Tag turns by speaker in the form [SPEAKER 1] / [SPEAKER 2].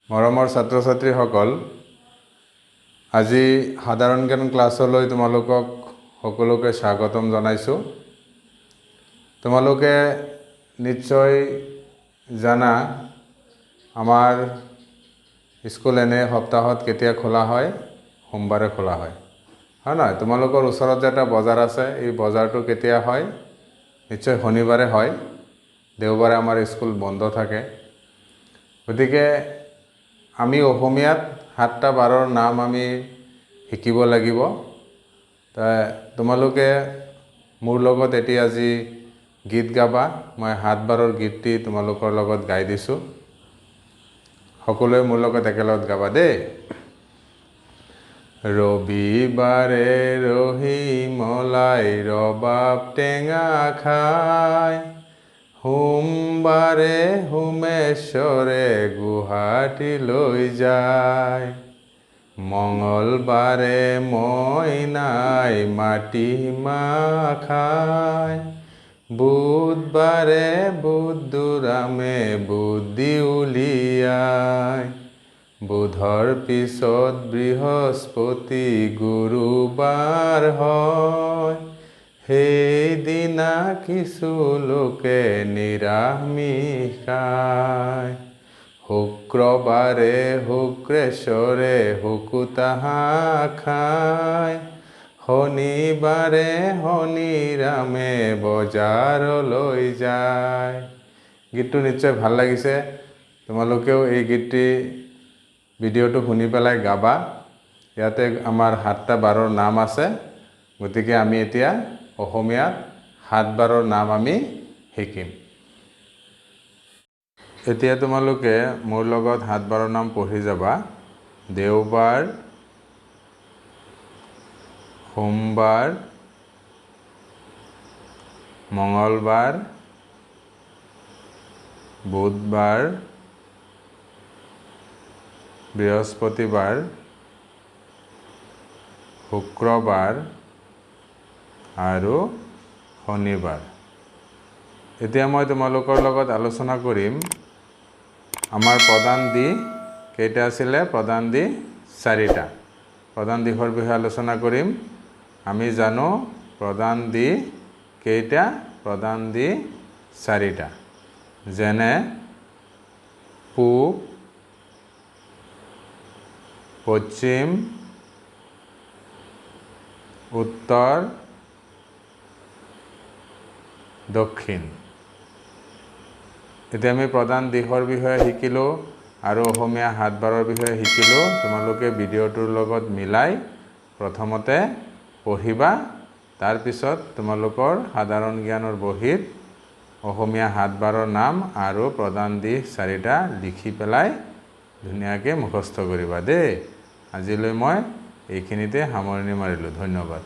[SPEAKER 1] মৰমৰ ছাত্ৰ ছাত্ৰীসকল, আজি সাধাৰণ জ্ঞান ক্লাছলৈ তোমালোকক সকলোকে স্বাগতম জনাইছোঁ। তোমালোকে নিশ্চয় জানা আমাৰ স্কুল এনে সপ্তাহত কেতিয়া খোলা হয়? সোমবাৰে খোলা হয়। হয় নহয়? তোমালোকৰ ওচৰত যে এটা বজাৰ আছে, এই বজাৰটো কেতিয়া হয়? নিশ্চয় শনিবাৰে হয়। দেওবাৰে আমাৰ স্কুল বন্ধ থাকে। গতিকে আমি অসমীয়াত 7টা বাৰৰ নাম আমি শিকিব লাগিব। তোমালোকে মোৰ লগত এতিয়া আজি গীত গাবা। মই 7 বাৰৰ গীতটি তোমালোকৰ লগত গাই দিছোঁ। সকলোৱে মোৰ লগত একেলগত গাবা দেই। ৰবিবাৰে ৰহি মলাই ৰবাব টেঙা খায়, সোমবাৰে সোমেশ্বৰে গুৱাহাটীলৈ যায়, মঙলবাৰে মইনাই মাটিমাহ খায়, বুধবাৰে বুদ্ধুৰামে বুদ্ধি উলিয়ায়, বুধৰ পিছত বৃহস্পতি গুৰুবাৰ হয়, সেইদিনা কিছু লোকে নিৰামিষ খায়, শুক্ৰবাৰে শুক্ৰেশ্বৰে শুকুতা হাঁহ খায়, শনিবাৰে শনিৰামে বজাৰলৈ যায়। গীতটো নিশ্চয় ভাল লাগিছে। তোমালোকেও এই গীতটি ভিডিঅ'টো শুনি পেলাই গাবা। ইয়াতে আমাৰ 7টা বাৰৰ নাম আছে। গতিকে আমি এতিয়া অসমীয়াত 7 বাৰৰ নাম আমি শিকিম। এতিয়া তোমালোকে মোৰ লগত 7 বাৰৰ নাম পঢ়ি যাবা। দেওবাৰ, সোমবাৰ, মঙলবাৰ, বুধবাৰ, বৃহস্পতিবাৰ, শুক্ৰবাৰ আৰু শনিবাৰ। এতিয়া মই তোমালোকৰ লগত আলোচনা কৰিম আমাৰ প্ৰধান দিশ কেইটা আছিলে? প্ৰধান দিশ 4টা। প্ৰধান দিশৰ বিষয়ে আলোচনা কৰিম। আমি জানো প্ৰধান দিশ কেইটা? প্ৰধান দিশ 4টা। যেনে পূব, পশ্চিম, উত্তৰ, দক্ষিণ। এতিয়া আমি প্ৰধান দিশৰ বিষয়ে শিকিলোঁ আৰু অসমীয়া 7 বাৰৰ বিষয়ে শিকিলোঁ। তোমালোকে ভিডিঅ'টোৰ লগত মিলাই প্ৰথমতে পঢ়িবা। তাৰপিছত তোমালোকৰ সাধাৰণ জ্ঞানৰ বহীত অসমীয়া 7 বাৰৰ নাম আৰু প্ৰধান দিশ 4টা লিখি পেলাই ধুনীয়াকৈ মুখস্থ কৰিবা দেই। আজিলৈ মই এইখিনিতে সামৰণি মাৰিলোঁ। ধন্যবাদ।